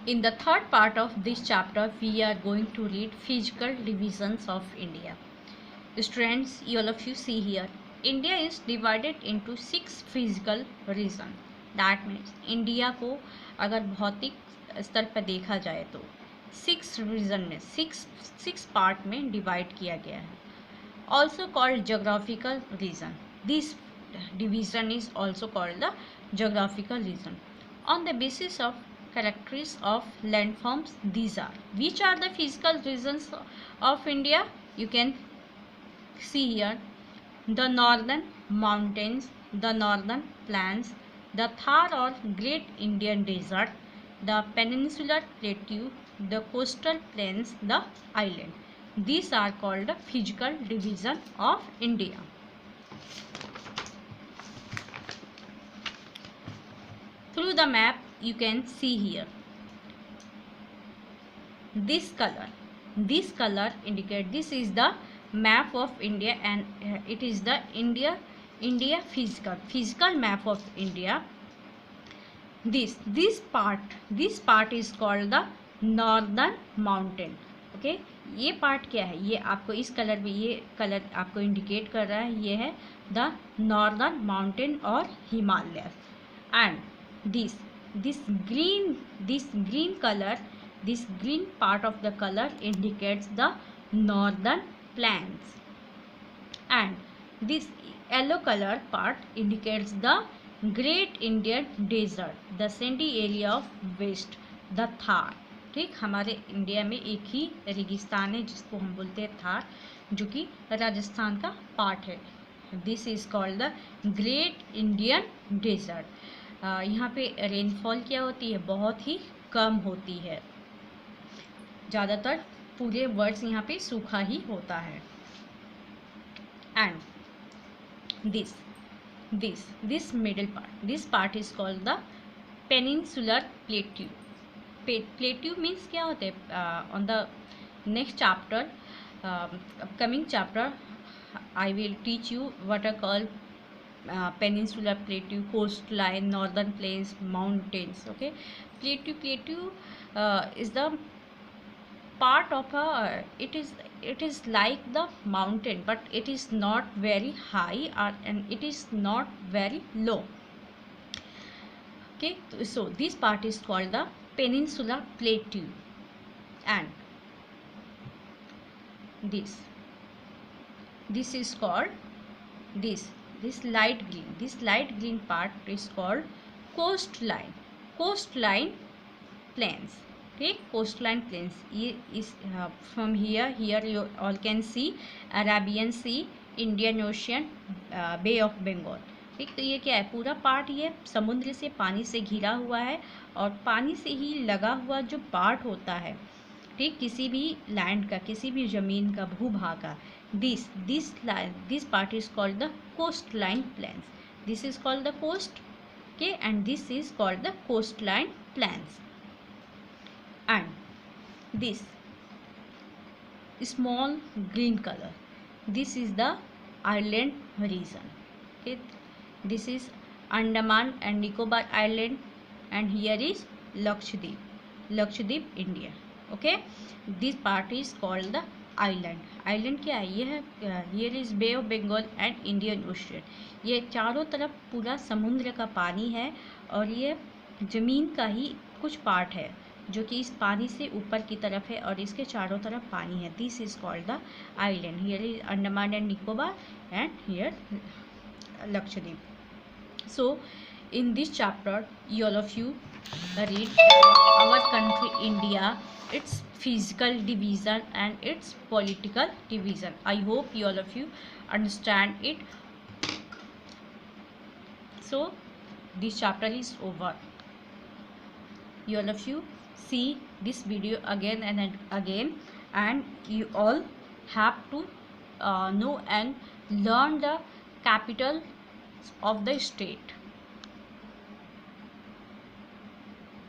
In the third part of this chapter, we are going to read physical divisions of India. Students, all of you see here, India is divided into 6 physical regions. That means India को अगर भौतिक स्तर पर देखा जाए तो 6 reason में 6 part में डिवाइड किया गया है. Also called geographical region. This division is also called the geographical region. On the basis of characteristics of landforms, these are. Which are the physical regions of India? You can see here: the northern mountains, the northern plains, the Thar or Great Indian Desert, the peninsular plateau, the coastal plains, the island. These are called the physical division of India. Through the map, you can see here this color indicate this is the map of India, and it is the India physical map of India. This part is called the northern mountain. Okay ये part क्या है, ये आपको इस colour में, ये colour आपको indicate कर रहा है, ये है द नॉर्दर्न माउंटेन और Himalaya. And this green color, this green part of the color indicates the northern plains, and this yellow color part indicates the Great Indian Desert, the sandy area of west, the Thar. ठीक, हमारे India में एक ही रेगिस्तान है जिसको हम बोलते हैं थार, जो कि राजस्थान का पार्ट है. This is called the great Indian desert. यहाँ पे रेनफॉल क्या होती है, बहुत ही कम होती है. ज़्यादातर पूरे वर्ष यहाँ पे सूखा ही होता है. And this middle part, this part is called the peninsular plateau. Plateau means क्या होते हैं? On the next chapter, upcoming chapter, I will teach you what are called peninsular plateau, coastline, northern plains, mountains. Okay, plateau is the part of a, it is like the mountain, but it is not very high, and it is not very low. Okay, so this part is called the peninsular plateau. And this is called this light green part is called coastline plains. ठीक, coastline plains, ये इस from here you all can see Arabian Sea, Indian Ocean, Bay of Bengal. ठीक, तो ये क्या है, पूरा part ये समुद्र से, पानी से घिरा हुआ है, और पानी से ही लगा हुआ जो पार्ट होता है, ठीक, किसी भी लैंड का, किसी भी ज़मीन का, भूभाग का, this part is called the coastline plains. This is called the coast, okay, and this is called the coastline plains. And this small green color, this is the island region. Okay, this is Andaman and Nicobar Island, and here is Lakshadweep, India. Okay, this part is called the island क्या है, ये है here is bay of Bengal and Indian ocean. ये चारों तरफ पूरा समुद्र का पानी है, और ये ज़मीन का ही कुछ पार्ट है जो कि इस पानी से ऊपर की तरफ है, और इसके चारों तरफ पानी है. This is called the island. Here is Andaman and Nicobar, and here Lakshadweep. So in this chapter, all of you read our country India, its physical division and its political division. I hope all of you understand it. So this chapter is over. All of you see this video again and again, and you all have to know and learn the capital of the state.